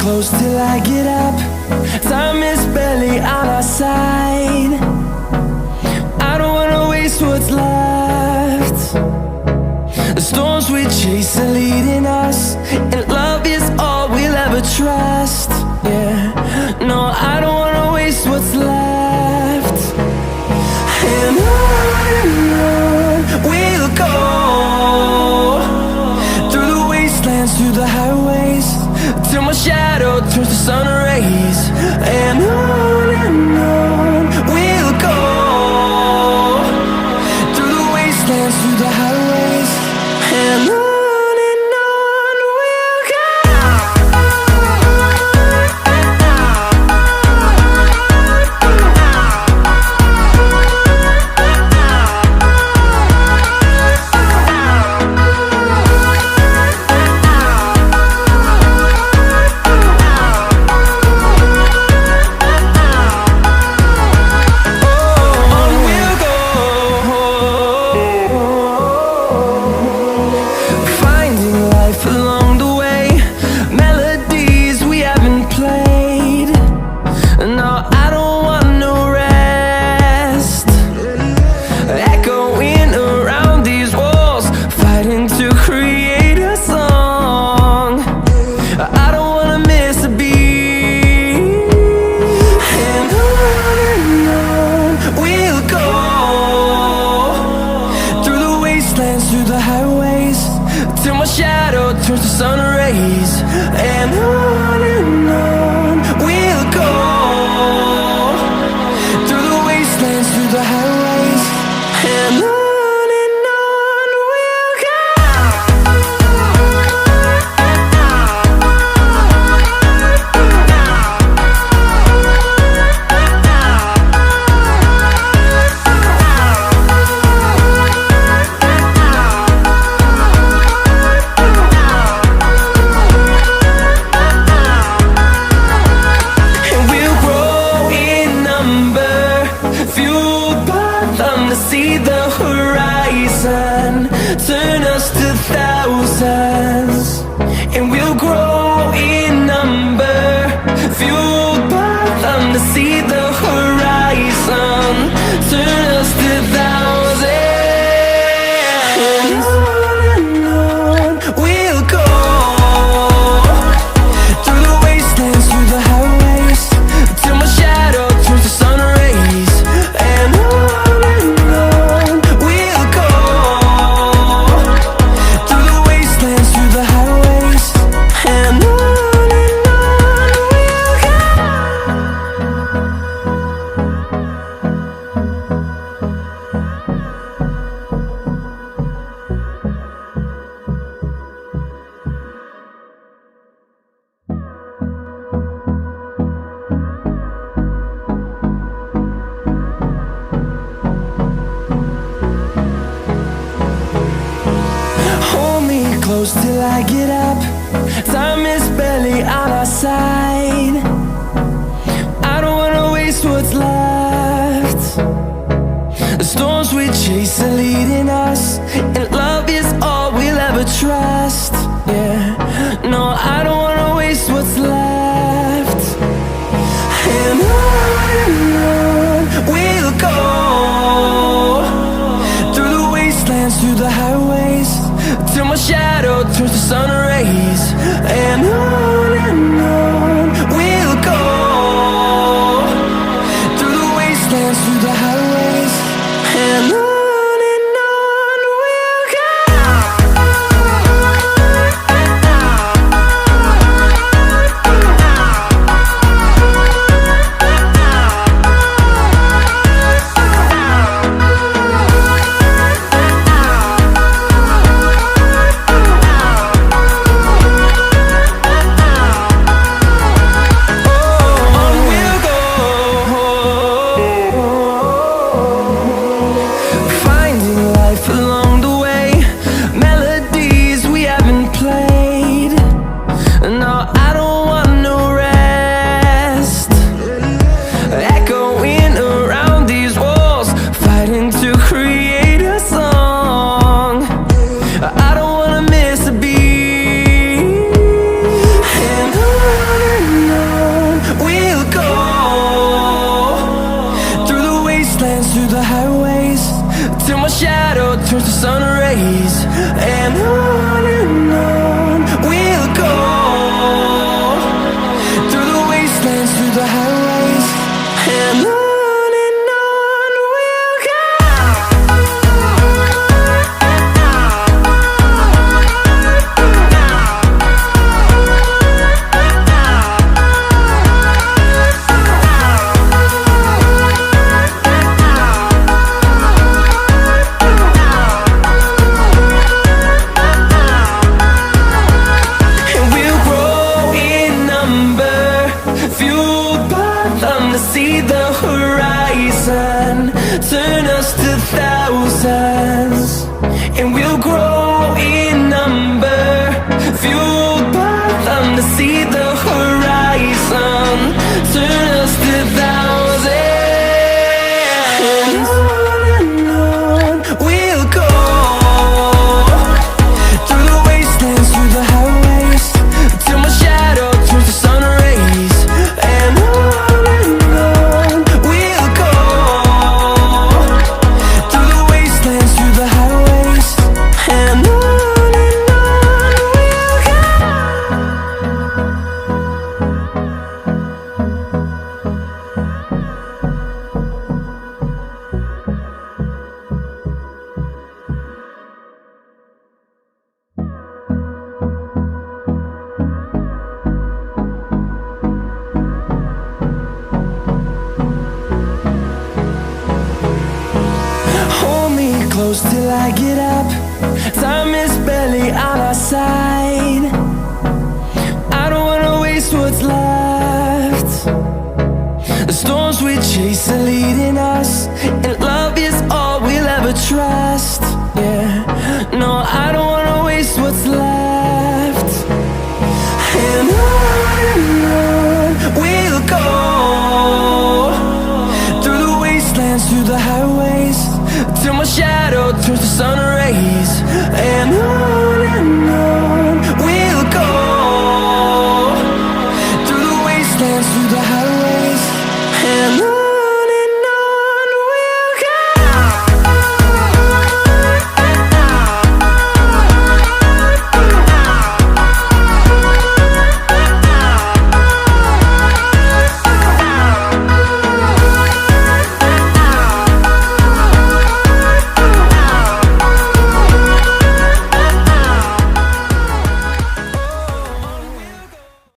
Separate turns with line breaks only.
close till I get up. Time is barely on our side. I don't wanna waste what's left. The storms we chase are leading us, and love is all we'll ever trust. Yeah, no, I don't wanna waste what's left. And on we'll go, through the wastelands, through the highways, till my shadow turns to sun rays. And on we'll go, through the wastelands, through the highways, and on. Through the highways, till my shadow turns to sun rays. And on we'll go, through the wastelands, through the highways, and on. See the horizon turn us to thousands, and we'll grow in number, fueled by them. To see the horizon turn us to thousands, and on we'll go, through the wastelands, through the highways, till my shadow turns to sun rays. And close till I get up. Time is barely on our side. I don't wanna waste what's left. The storms we chase are leading us, and love is all we'll ever trust. Yeah, no, I don't wanna waste what's left. And on we'll go, through the wastelands, through the highways, till my shadow turns to sun rays. And on we'll close till I get up. Time is barely on our side. I don't wanna waste what's left. The storms we chase are leading us, and love is all we'll ever trust. Yeah, no, I don't wanna waste what's left. And on we'll go, through the wastelands, through the highways, till my shadow turns to sun rays. And on we'll go, through the wastelands, through the highways, and on.